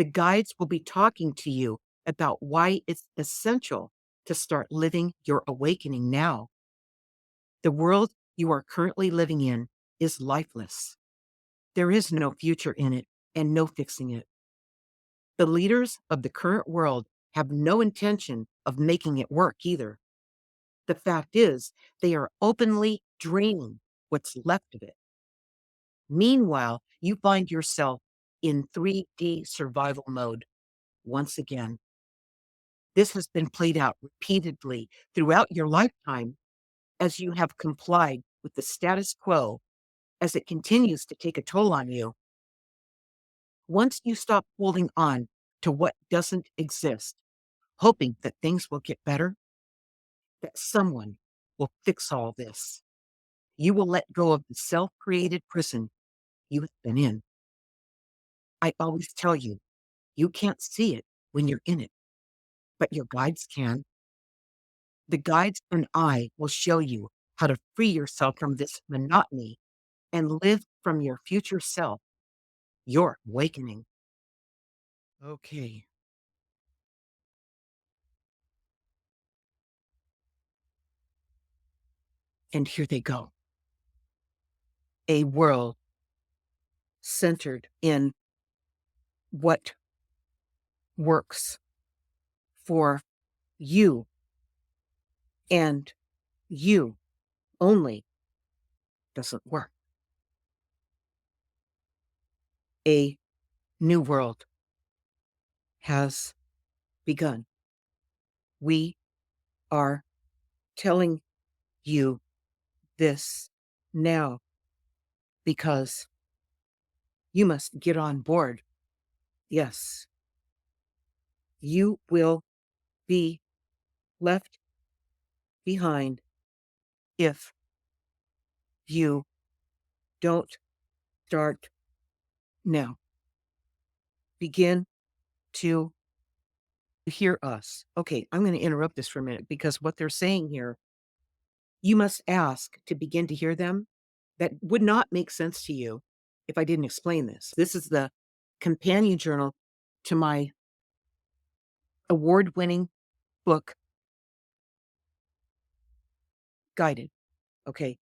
The guides will be talking to you about why it's essential to start living your awakening now. The world you are currently living in is lifeless. There is no future in it and no fixing it. The leaders of the current world have no intention of making it work either. The fact is, they are openly draining what's left of it. Meanwhile, you find yourself in 3D survival mode once again. This has been played out repeatedly throughout your lifetime as you have complied with the status quo as it continues to take a toll on you. Once you stop holding on to what doesn't exist, hoping that things will get better, that someone will fix all this, you will let go of the self created prison you have been in. I always tell you, you can't see it when you're in it, but your guides can. The guides and I will show you how to free yourself from this monotony and live from your future self, your awakening. Okay. And here they go. A world centered in what works for you and you only doesn't work. A new world has begun. We are telling you this now because you must get on board. Yes, you will be left behind if you don't start now. Begin to hear us. Okay, I'm going to interrupt this for a minute because what they're saying here, you must ask to begin to hear them. That would not make sense to you if I didn't explain this. This is the companion journal to my award winning book, Guided. Okay.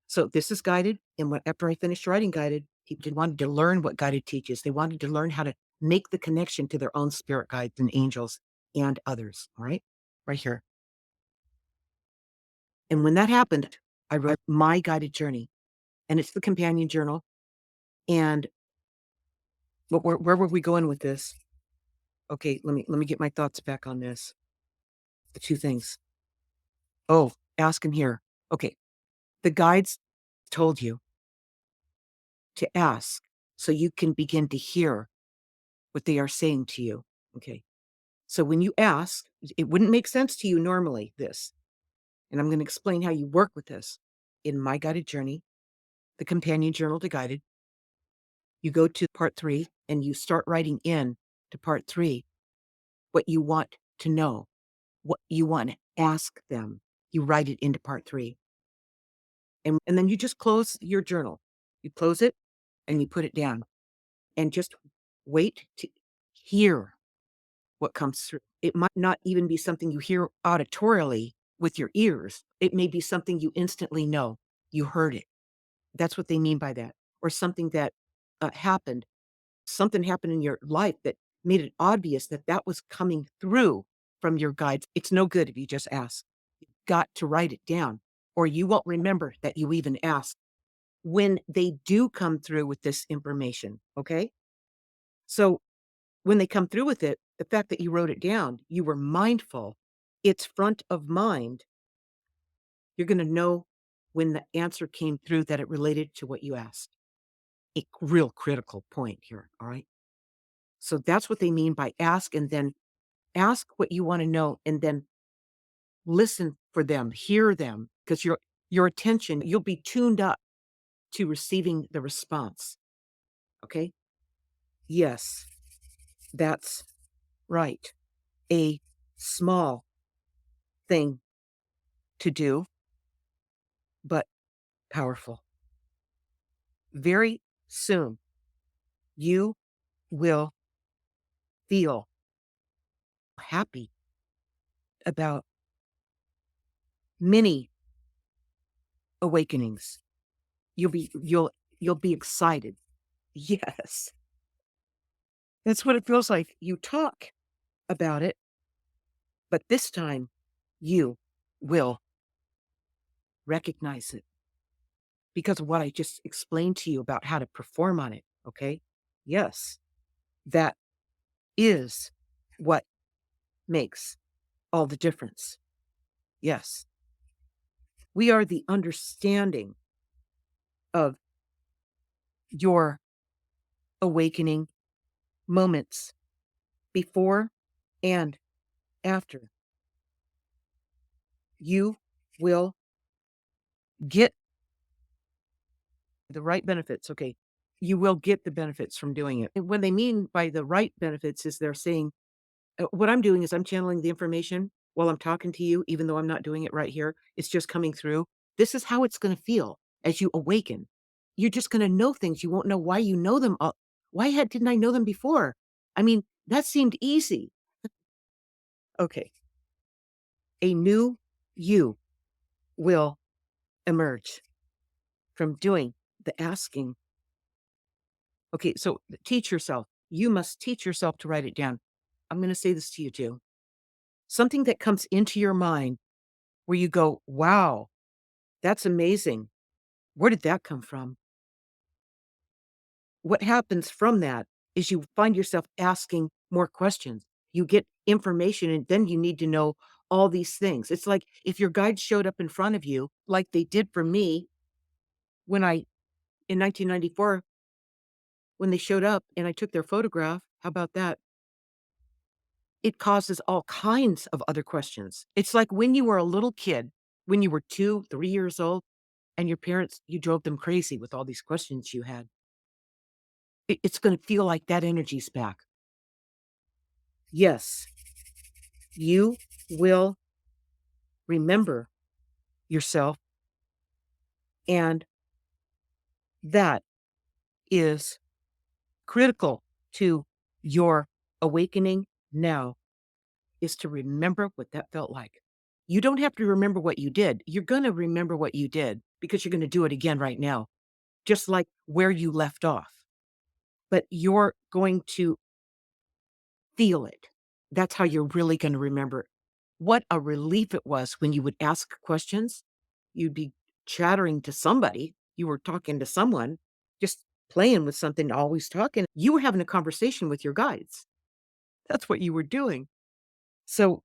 So this is Guided. And after I finished writing Guided, people wanted to learn what Guided teaches. They wanted to learn how to make the connection to their own spirit guides and angels and others. All right. Right here. And when that happened, I wrote my guided journey, and it's the companion journal. And where were we going with this? Okay, let me get my thoughts back on this. The two things. Oh, ask and hear. Okay, the guides told you to ask so you can begin to hear what they are saying to you. Okay, so when you ask, it wouldn't make sense to you normally. This, and I'm going to explain how you work with this in my guided journey, the companion journal to Guided. You go to part 3 and you start writing in to part 3 what you want to know, what you want to ask them. You write it into part 3. And then you just close your journal. You close it and you put it down and just wait to hear what comes through. It might not even be something you hear auditorially with your ears. It may be something you instantly know. You heard it. That's what they mean by that. Or something that happened. Something happened in your life that made it obvious that that was coming through from your guides. It's no good if you just ask. You've got to write it down, or you won't remember that you even asked when they do come through with this information. Okay. So when they come through with it, the fact that you wrote it down, you were mindful, it's front of mind. You're going to know when the answer came through that it related to what you asked. A real critical point here. All right. So that's what they mean by ask, and then ask what you want to know and then listen for them, hear them, because your attention, you'll be tuned up to receiving the response. Okay? Yes, that's right. A small thing to do, but powerful. Very soon, you will feel happy about many awakenings. You'll be excited. Yes. That's what it feels like. You talk about it, but this time you will recognize it because of what I just explained to you about how to perform on it. Okay. Yes. That is what makes all the difference. Yes. We are the understanding of your awakening moments before and after. You will get the right benefits. Okay. You will get the benefits from doing it. And what they mean by the right benefits is they're saying, what I'm doing is I'm channeling the information while I'm talking to you, even though I'm not doing it right here. It's just coming through. This is how it's going to feel as you awaken. You're just going to know things. You won't know why you know them. Didn't I know them before? I mean, that seemed easy. Okay. A new you will emerge from doing the asking. Okay. So teach yourself. You must teach yourself to write it down. I'm going to say this to you too. Something that comes into your mind where you go, wow, that's amazing. Where did that come from? What happens from that is you find yourself asking more questions. You get information, and then you need to know all these things. It's like if your guide showed up in front of you, like they did for me when in 1994, when they showed up and I took their photograph. How about that? It causes all kinds of other questions. It's like when you were a little kid, when you were 2, 3 years old, and your parents, you drove them crazy with all these questions you had. It's gonna feel like that energy's back. Yes, you will remember yourself, and that is critical to your awakening now, is to remember what that felt like. You don't have to remember what you did. You're gonna remember what you did because you're gonna do it again right now, just like where you left off. But you're going to feel it. That's how you're really gonna remember it. What a relief it was when you would ask questions. You'd be chattering to somebody. You were talking to someone, just playing with something, always talking. You were having a conversation with your guides. That's what you were doing. So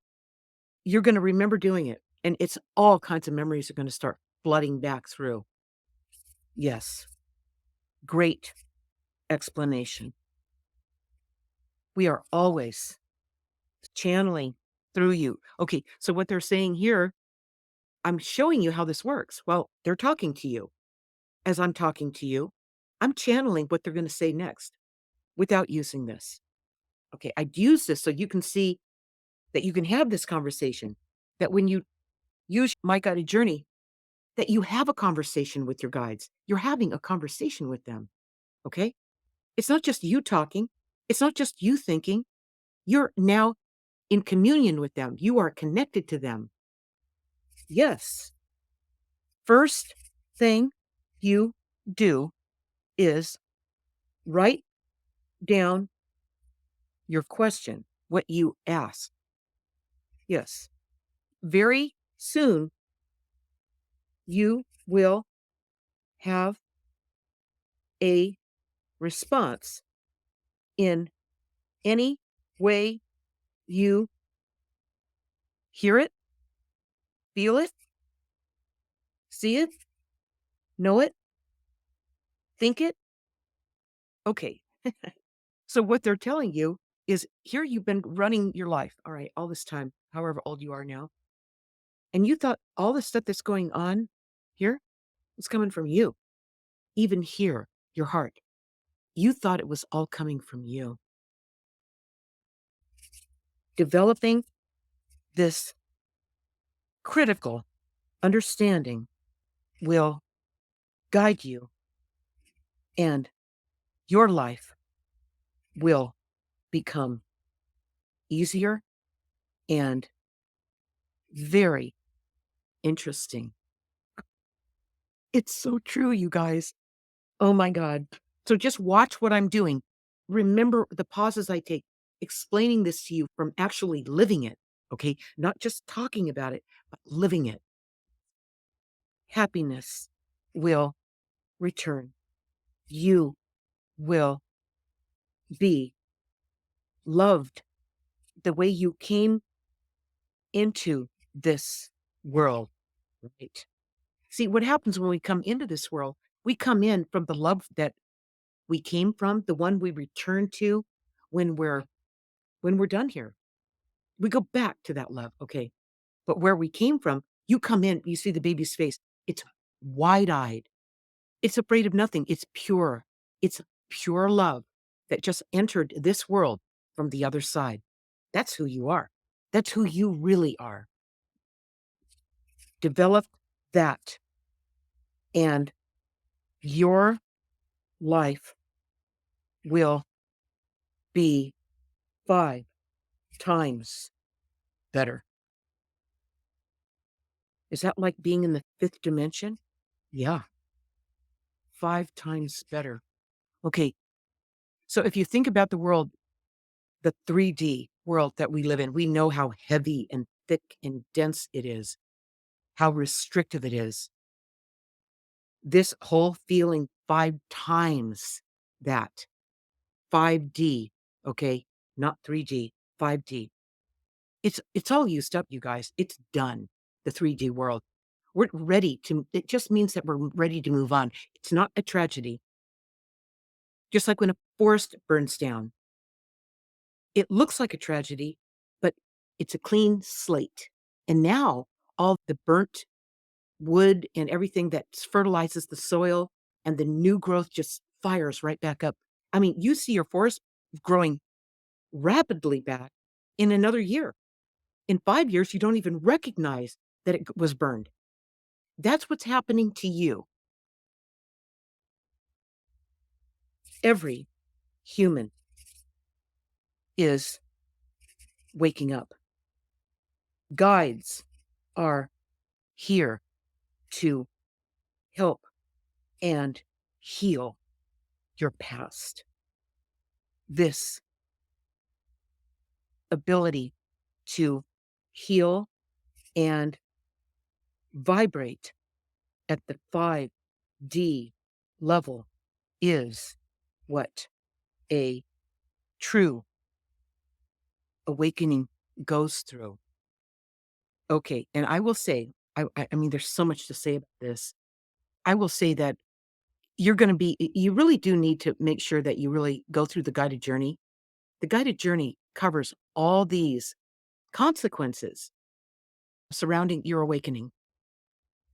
you're gonna remember doing it, and it's all kinds of memories are gonna start flooding back through. Yes, great explanation. We are always channeling through you. Okay, so what they're saying here, I'm showing you how this works. Well, they're talking to you. As I'm talking to you, I'm channeling what they're going to say next without using this. Okay, I'd use this so you can see that you can have this conversation, that when you use my guided journey, that you have a conversation with your guides. You're having a conversation with them. Okay? It's not just you talking. It's not just you thinking. You're now in communion with them. You are connected to them. Yes. First thing you do is write down your question, what you ask. Yes. Very soon, you will have a response in any way you hear it, feel it, see it, know it, think it. Okay. So what they're telling you is here you've been running your life, all right, all this time, however old you are now, and you thought all the stuff that's going on here was coming from you. Even here, your heart. You thought it was all coming from you. Developing this critical understanding will guide you, and your life will become easier and very interesting. It's so true, you guys. Oh my God. So just watch what I'm doing. Remember the pauses I take, explaining this to you from actually living it. Okay. Not just talking about it, but living it. Happiness will return. You will be loved the way you came into this world. Right. See, what happens when we come into this world, we come in from the love that we came from, the one we return to when we're done here. We go back to that love, okay? But where we came from, you come in, you see the baby's face. It's wide-eyed. It's afraid of nothing. It's pure. It's pure love that just entered this world from the other side. That's who you are. That's who you really are. Develop that, and your life will be 5 times better. Is that like being in the 5th dimension? Yeah, 5 times better. Okay, so if you think about the world, the 3D world that we live in, we know how heavy and thick and dense it is, how restrictive it is. This whole feeling 5 times that. 5D, okay? Not 3G, 5D. It's all used up, you guys. It's done, the 3D world. We're ready to it just means that we're ready to move on. It's not a tragedy. Just like when a forest burns down. It looks like a tragedy, but it's a clean slate. And now all the burnt wood and everything that fertilizes the soil and the new growth just fires right back up. I mean, you see your forest growing rapidly back in another year. In 5 years, you don't even recognize that it was burned. That's what's happening to you. Every human is waking up. Guides are here to help and heal your past. This ability to heal and vibrate at the 5D level is what a true awakening goes through. Okay, and I will say, I mean, there's so much to say about this. I will say that you really do need to make sure that you really go through the guided journey. The guided journey covers all these consequences surrounding your awakening.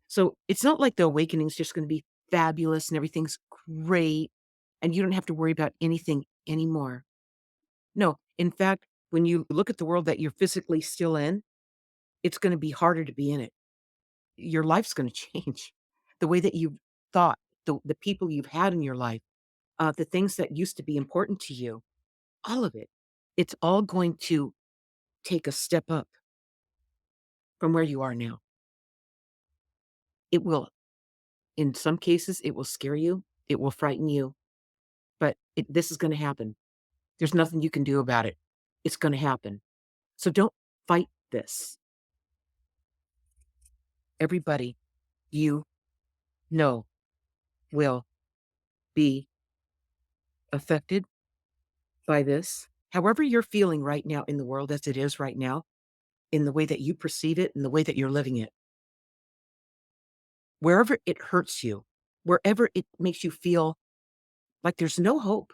So it's not like the awakening is just going to be fabulous and everything's great and you don't have to worry about anything anymore. No, in fact, when you look at the world that you're physically still in, it's going to be harder to be in it. Your life's going to change. The way that you've thought, the people you've had in your life, the things that used to be important to you, all of it, it's all going to take a step up from where you are now. It will, in some cases, it will scare you, it will frighten you, but this is going to happen. There's nothing you can do about it. It's going to happen. So don't fight this. Everybody you know will be affected by this. However you're feeling right now in the world as it is right now, in the way that you perceive it and the way that you're living it. Wherever it hurts you, wherever it makes you feel like there's no hope,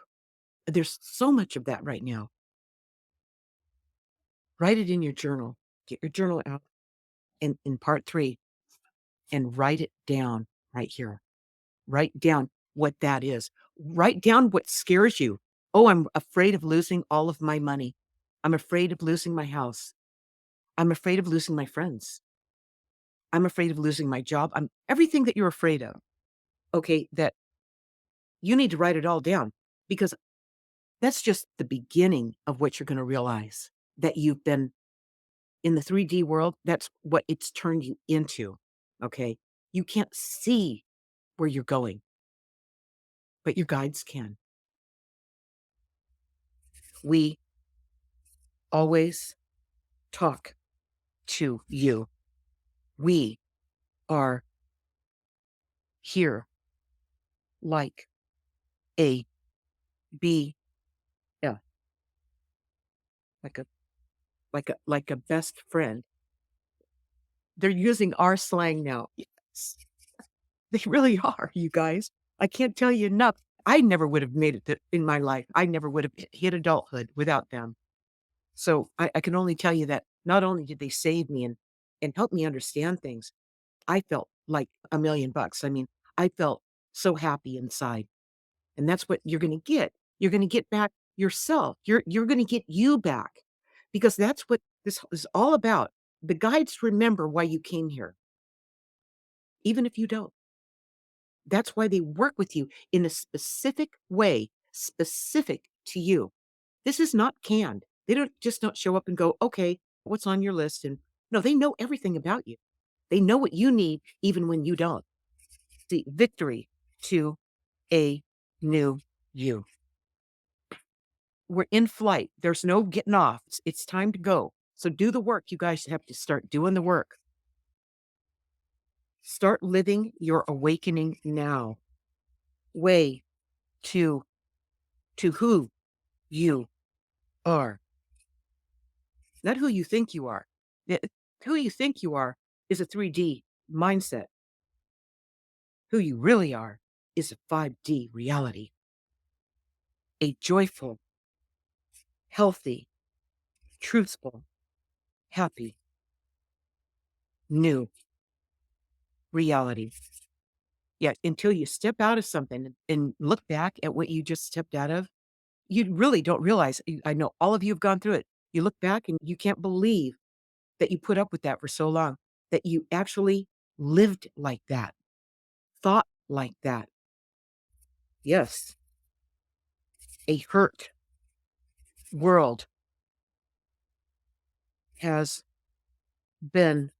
there's so much of that right now. Write it in your journal. Get your journal out in part 3 and write it down right here. Write down what that is. Write down what scares you. Oh, I'm afraid of losing all of my money. I'm afraid of losing my house. I'm afraid of losing my friends. I'm afraid of losing my job. I'm everything that you're afraid of. Okay, that you need to write it all down because that's just the beginning of what you're going to realize. that you've been in the 3D world. That's what it's turned you into. Okay. You can't see where you're going, but your guides can. We always talk to you. We are here like a B, yeah, like a like a best friend. They're using our slang now. Yes. They really are, you guys. I can't tell you enough. I never would have made it in my life. I never would have hit adulthood without them. So I can only tell you that not only did they save me and help me understand things, I felt like $1,000,000. I mean, I felt so happy inside. And that's what you're gonna get. You're gonna get back yourself. You're gonna get you back because that's what this is all about. The guides remember why you came here, even if you don't. That's why they work with you in a specific way, specific to you. This is not canned. They don't show up and go, okay, what's on your list? And no, they know everything about you. They know what you need, even when you don't. See, victory to a new you. We're in flight. There's no getting off. It's time to go. So do the work. You guys have to start doing the work. Start living your awakening now. Way to who you are, not who you think you are. Who you think you are is a 3D mindset. Who you really are is a 5D reality. A joyful, healthy, truthful, happy, new reality. Yet until you step out of something and look back at what you just stepped out of, you really don't realize. I know all of you have gone through it. You look back and you can't believe that you put up with that for so long, that you actually lived like that, thought like that. Yes, a hurt world has been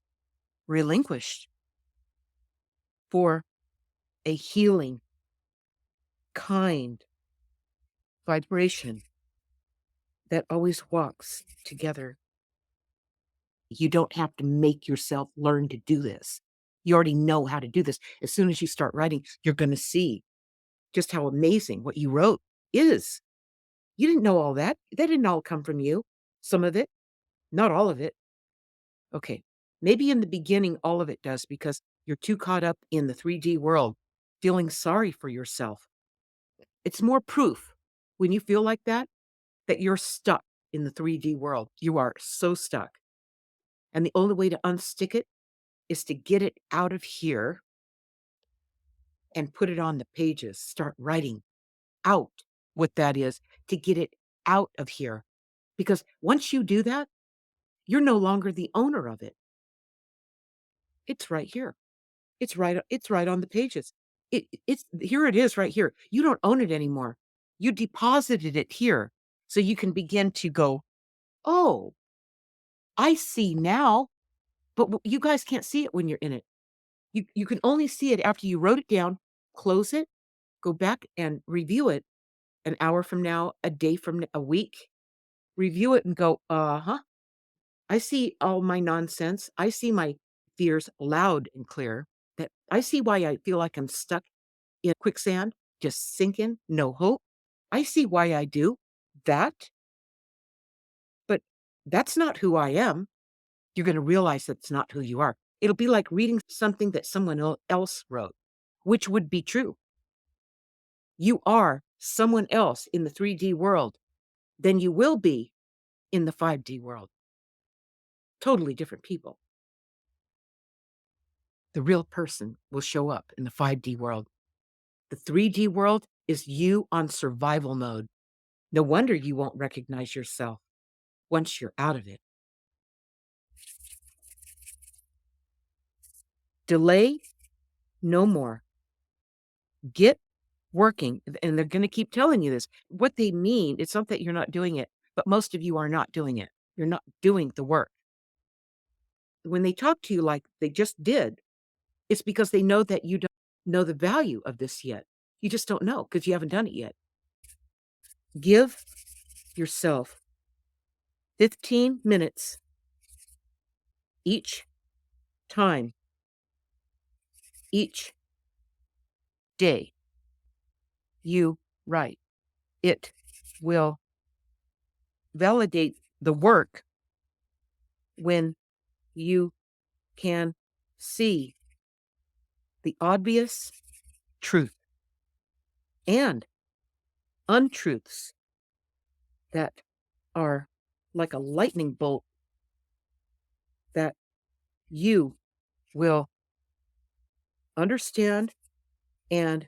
relinquished for a healing, kind vibration that always walks together. You don't have to make yourself learn to do this. You already know how to do this. As soon as you start writing, you're going to see just how amazing what you wrote is. You didn't know all that. That didn't all come from you. Some of it, not all of it. Okay. Maybe in the beginning, all of it does because you're too caught up in the 3D world, feeling sorry for yourself. It's more proof when you feel like that you're stuck in the 3D world. You are so stuck. And the only way to unstick it is to get it out of here and put it on the pages. Start writing out what that is to get it out of here. Because once you do that, you're no longer the owner of it. It's right here. It's right on the pages. It's here it is right here. You don't own it anymore. You deposited it here so you can begin to go, "Oh, I see now." But you guys can't see it when you're in it. You can only see it after you wrote it down, close it, go back and review it an hour from now, a day from a week. Review it and go, "Uh-huh. I see all my nonsense. I see my fears loud and clear. That I see why I feel like I'm stuck in quicksand, just sinking, no hope. I see why I do that, but that's not who I am." You're going to realize that's not who you are. It'll be like reading something that someone else wrote, which would be true. You are someone else in the 3D world than you will be in the 5D world. Totally different people. The real person will show up in the 5D world. The 3D world is you on survival mode. No wonder you won't recognize yourself once you're out of it. Delay no more. Get working. And they're going to keep telling you this. What they mean, it's not that you're not doing it, but most of you are not doing it. You're not doing the work. When they talk to you like they just did, it's because they know that you don't know the value of this yet. You just don't know because you haven't done it yet. Give yourself 15 minutes each time, each day you write. It will validate the work when you can see the obvious truth and untruths that are like a lightning bolt that you will understand and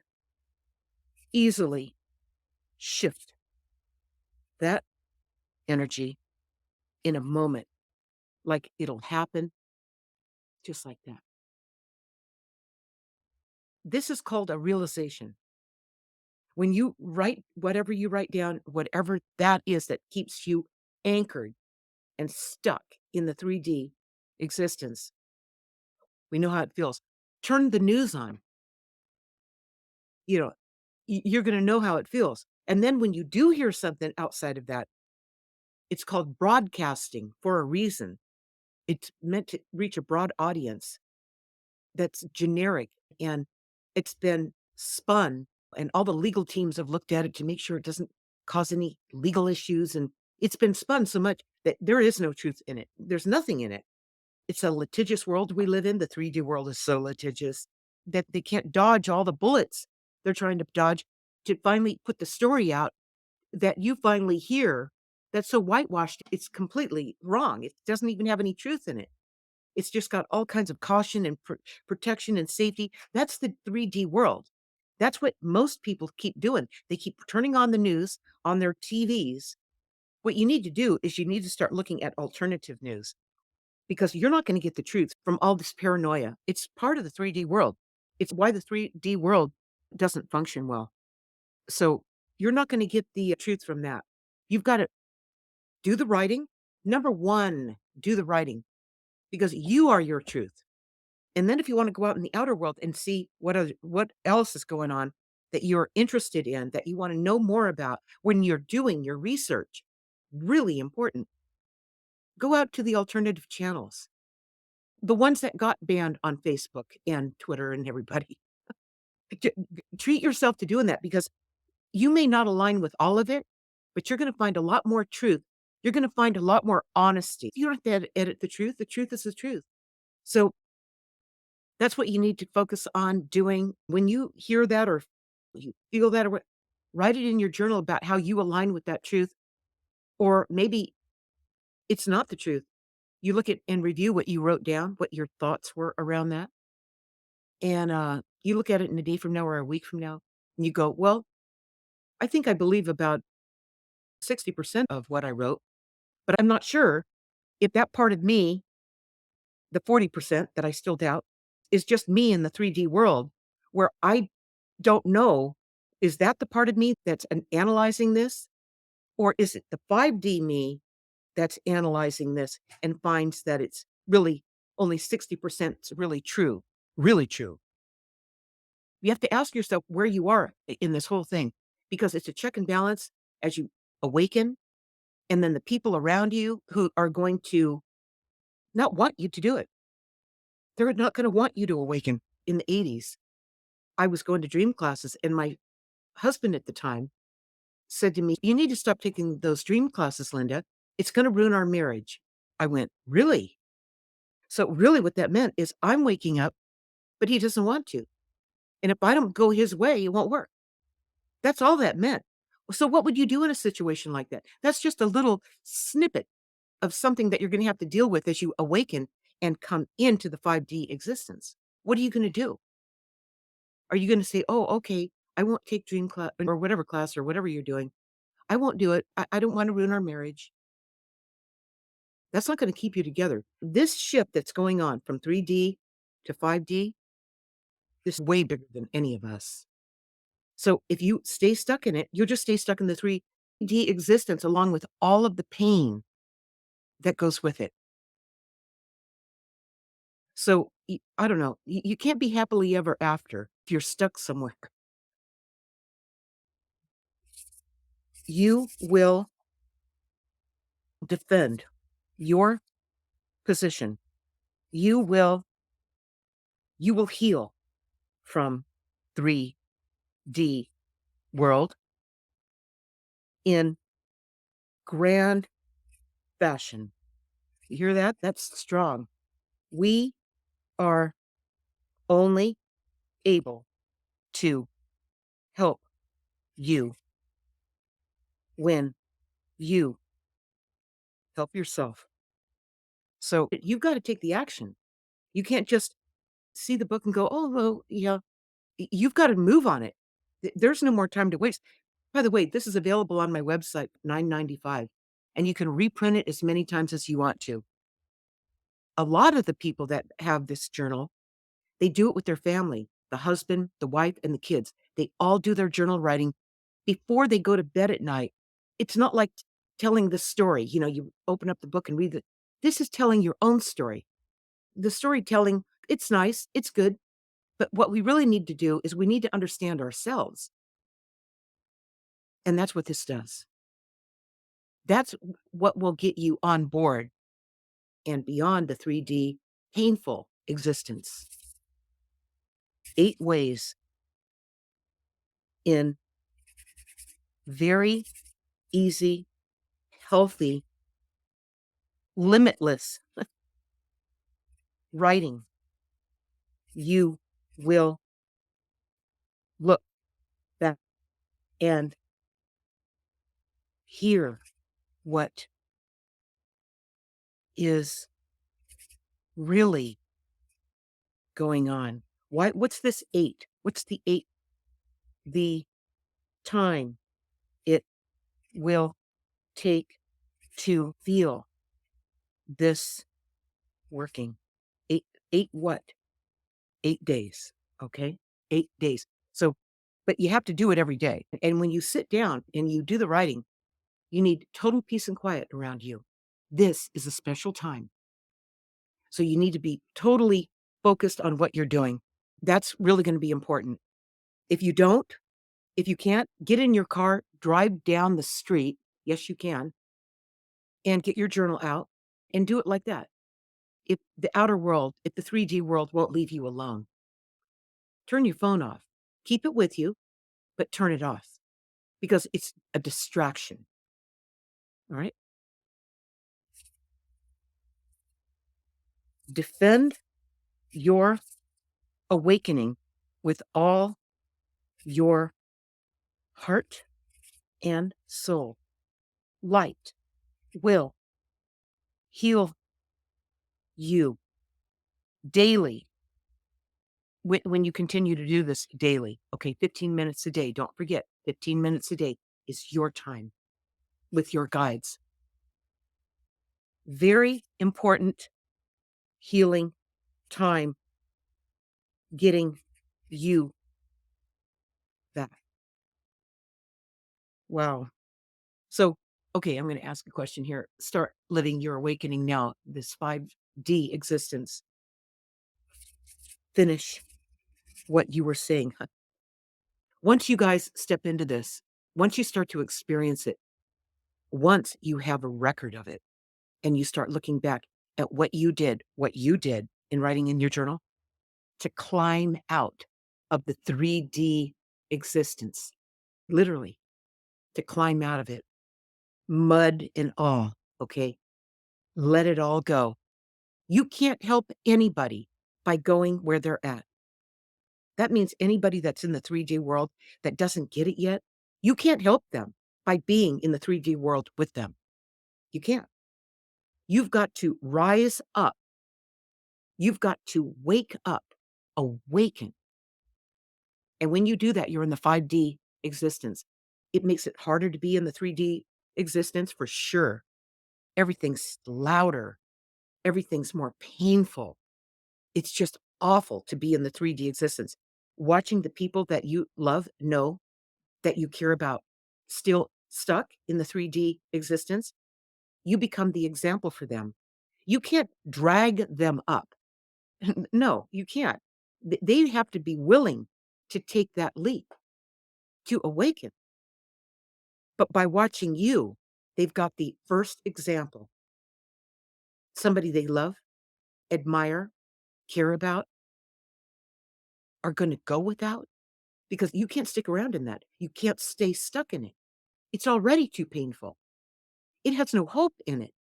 easily shift that energy in a moment. Like it'll happen just like that. This is called a realization. When you write whatever you write down, whatever that is that keeps you anchored and stuck in the 3D existence, we know how it feels. Turn the news on. You know, you're going to know how it feels. And then when you do hear something outside of that, it's called broadcasting for a reason. It's meant to reach a broad audience that's generic, and it's been spun, and all the legal teams have looked at it to make sure it doesn't cause any legal issues, and it's been spun so much that there is no truth in it. There's nothing in it. It's a litigious world we live in. The 3D world is so litigious that they can't dodge all the bullets they're trying to dodge to finally put the story out that you finally hear that's so whitewashed, it's completely wrong. It doesn't even have any truth in it. It's just got all kinds of caution and protection and safety. That's the 3D world. That's what most people keep doing. They keep turning on the news on their TVs. What you need to do is you need to start looking at alternative news because you're not going to get the truth from all this paranoia. It's part of the 3D world. It's why the 3D world doesn't function well. So you're not going to get the truth from that. You've got to do the writing. Number one, do the writing because you are your truth. And then if you want to go out in the outer world and see what else is going on that you're interested in, that you want to know more about when you're doing your research, really important. Go out to the alternative channels, the ones that got banned on Facebook and Twitter and everybody. Treat yourself to doing that because you may not align with all of it, but you're going to find a lot more truth. You're going to find a lot more honesty. You don't have to edit the truth. The truth is the truth. So that's what you need to focus on doing. When you hear that or you feel that, or write it in your journal about how you align with that truth. Or maybe it's not the truth. You look at and review what you wrote down, what your thoughts were around that. And you look at it in a day from now or a week from now, and you go, well, I think I believe about 60% of what I wrote, but I'm not sure if that part of me, the 40% that I still doubt, is just me in the 3D world where I don't know, is that the part of me that's analyzing this? Or is it the 5D me that's analyzing this and finds that it's really only 60% is really true? Really true. You have to ask yourself where you are in this whole thing because it's a check and balance as you awaken. And then the people around you who are going to not want you to do it. They're not going to want you to awaken. In the 80s, I was going to dream classes, and my husband at the time said to me, "You need to stop taking those dream classes, Linda. It's going to ruin our marriage." I went, "Really?" So, really, what that meant is I'm waking up, but he doesn't want to. And if I don't go his way, it won't work. That's all that meant. So, what would you do in a situation like that? That's just a little snippet of something that you're going to have to deal with as you awaken and come into the 5D existence. What are you going to do? Are you going to say, "Oh, okay, I won't take dream class or whatever class or whatever you're doing. I won't do it. I don't want to ruin our marriage." That's not going to keep you together. This shift that's going on from 3D to 5D is way bigger than any of us. So if you stay stuck in it, you'll just stay stuck in the 3D existence along with all of the pain that goes with it. So, I don't know, you can't be happily ever after if you're stuck somewhere. You will defend your position. You will you will heal from 3D world in grand fashion. You hear that? That's strong. We are only able to help you when you help yourself. So you've got to take the action. You can't just see the book and go, oh, well, yeah, you've got to move on it. There's no more time to waste. By the way, this is available on my website, 9.95, and you can reprint it as many times as you want to. A lot of the people that have this journal, they do it with their family, the husband, the wife, and the kids. They all do their journal writing before they go to bed at night. It's not like telling the story. You open up the book and read it. This is telling your own story. The storytelling, it's nice, it's good. But what we really need to do is we need to understand ourselves. And that's what this does. That's what will get you on board and beyond the 3D painful existence. 8 ways in very easy, healthy, limitless writing. You will look back and hear what is really going on. What's this 8? What's the 8? The time it will take to feel this working. 8 what? 8 days, okay? 8 days. So, but you have to do it every day. And when you sit down and you do the writing, you need total peace and quiet around you. This is a special time. So you need to be totally focused on what you're doing. That's really going to be important. If you don't, if you can't, get in your car, drive down the street. Yes, you can. And get your journal out and do it like that. If the outer world, if the 3D world won't leave you alone, turn your phone off. Keep it with you, but turn it off because it's a distraction. All right. Defend your awakening with all your heart and soul. Light will heal you daily when you continue to do this daily. Okay, 15 minutes a day. Don't forget, 15 minutes a day is your time with your guides. Very important healing time getting you back. Wow. So, okay, I'm going to ask a question here. Start living your awakening now, this 5D existence. Finish what you were saying. Once you guys step into this, once you start to experience it, once you have a record of it, and you start looking back at what you did in writing in your journal to climb out of the 3D existence, literally, to climb out of it, mud and all, okay? Let it all go. You can't help anybody by going where they're at. That means anybody that's in the 3D world that doesn't get it yet, you can't help them by being in the 3D world with them. You can't. You've got to rise up. You've got to wake up, awaken. And when you do that, you're in the 5D existence. It makes it harder to be in the 3D existence for sure. Everything's louder. Everything's more painful. It's just awful to be in the 3D existence. Watching the people that you love, know, that you care about still stuck in the 3D existence, You become the example for them. You can't drag them up. No, you can't. They have to be willing to take that leap to awaken. But by watching you, they've got the first example. Somebody they love, admire, care about, are going to go without because you can't stick around in that. You can't stay stuck in it. It's already too painful. It has no hope in it.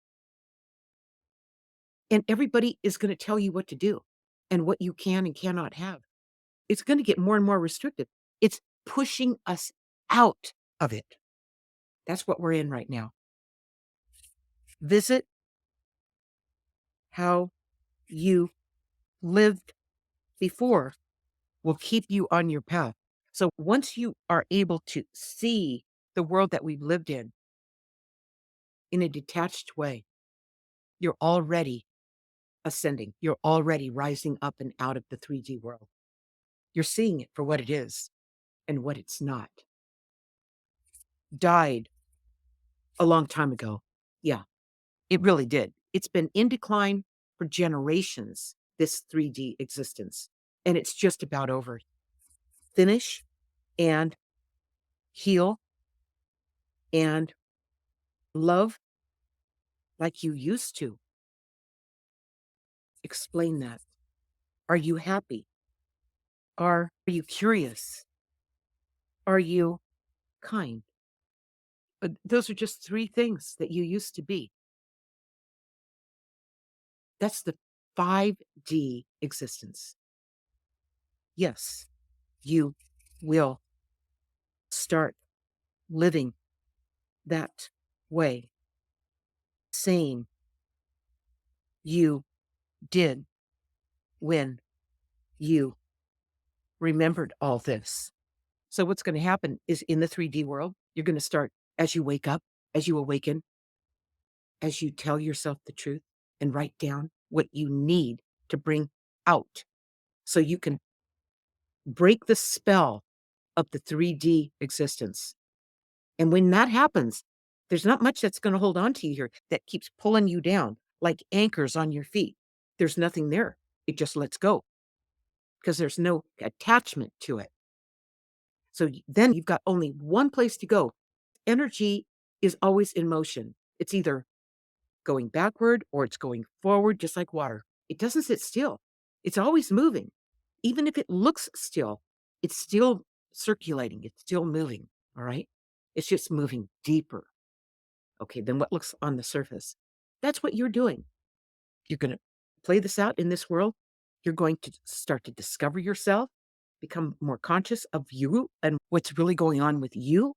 And everybody is going to tell you what to do and what you can and cannot have. It's going to get more and more restrictive. It's pushing us out of it. That's what we're in right now. Visit how you lived before will keep you on your path. So once you are able to see the world that we've lived in a detached way, you're already ascending. You're already rising up and out of the 3D world. You're seeing it for what it is and what it's not. Died a long time ago. Yeah, it really did. It's been in decline for generations, this 3D existence. And it's just about over. Finish and heal and love like you used to. Explain that. Are you happy? Are you curious? Are you kind? Those are just three things that you used to be. That's the 5D existence. Yes, you will start living that way. Same you did when you remembered all this. So what's going to happen is in the 3D world, you're going to start as you wake up, as you awaken, as you tell yourself the truth and write down what you need to bring out so you can break the spell of the 3D existence. And when that happens, there's not much that's going to hold on to you here that keeps pulling you down like anchors on your feet. There's nothing there. It just lets go because there's no attachment to it. So then you've got only one place to go. Energy is always in motion. It's either going backward or it's going forward, just like water. It doesn't sit still. It's always moving. Even if it looks still, it's still circulating. It's still moving. All right. It's just moving deeper. Okay. Than what looks on the surface. That's what you're doing. You're going to play this out in this world. You're going to start to discover yourself, become more conscious of you and what's really going on with you.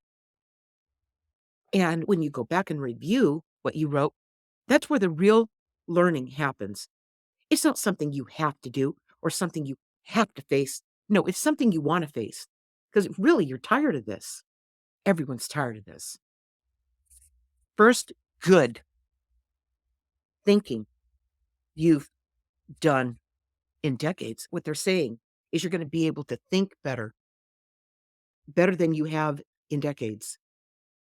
And when you go back and review what you wrote, that's where the real learning happens. It's not something you have to do or something you have to face. No, it's something you want to face because really you're tired of this. Everyone's tired of this. First, good thinking you've done in decades. What they're saying is you're going to be able to think better, better than you have in decades.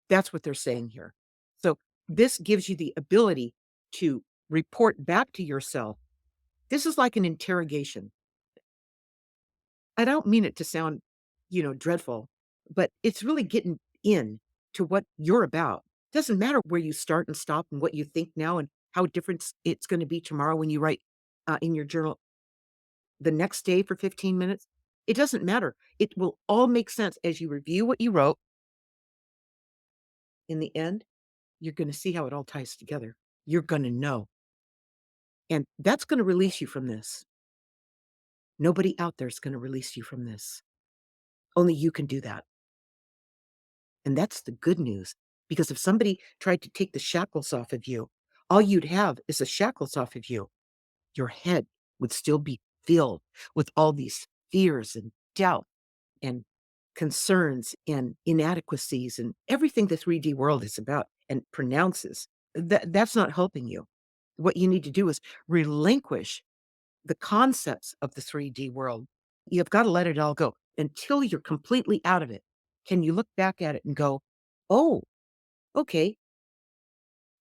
That's what they're saying here. So this gives you the ability to report back to yourself. This is like an interrogation. I don't mean it to sound, dreadful, but it's really getting in to what you're about. Doesn't matter where you start and stop and what you think now and how different it's going to be tomorrow when you write in your journal the next day for 15 minutes. It doesn't matter. It will all make sense as you review what you wrote. In the end, you're going to see how it all ties together. You're going to know. And that's going to release you from this. Nobody out there is going to release you from this. Only you can do that. And that's the good news. Because if somebody tried to take the shackles off of you, all you'd have is the shackles off of you. Your head would still be filled with all these fears and doubt and concerns and inadequacies and everything the 3D world is about and pronounces. That's not helping you. What you need to do is relinquish the concepts of the 3D world. You've got to let it all go until you're completely out of it. Can you look back at it and go, oh, okay,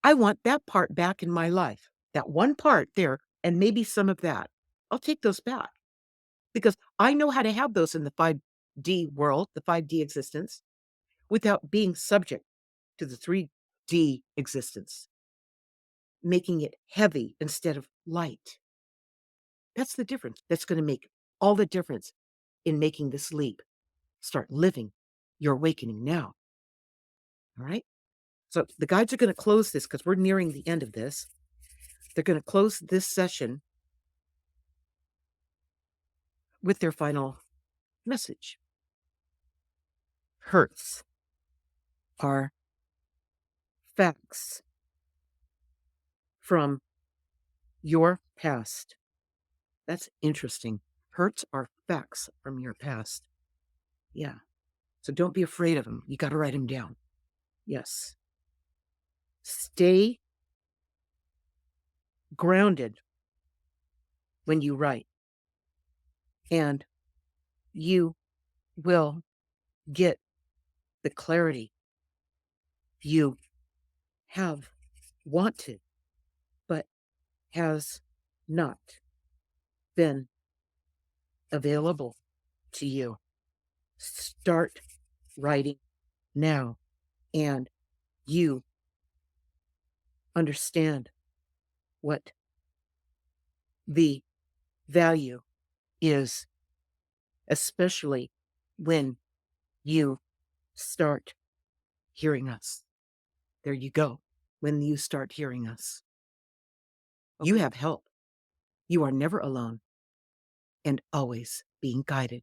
I want that part back in my life. That one part there, and maybe some of that. I'll take those back because I know how to have those in the 5D world, the 5D existence, without being subject to the 3D existence, making it heavy instead of light. That's the difference. That's going to make all the difference in making this leap. Start living your awakening now. All right. So the guides are going to close this because we're nearing the end of this. They're going to close this session with their final message. Hurts are facts from your past. That's interesting. Hurts are facts from your past. Yeah. So don't be afraid of them. You got to write them down. Yes. Stay grounded when you write, and you will get the clarity you have wanted, but has not been available to you. Start writing now, and you understand what the value is, especially when you start hearing us. There you go. When you start hearing us, you have help. You are never alone and always being guided.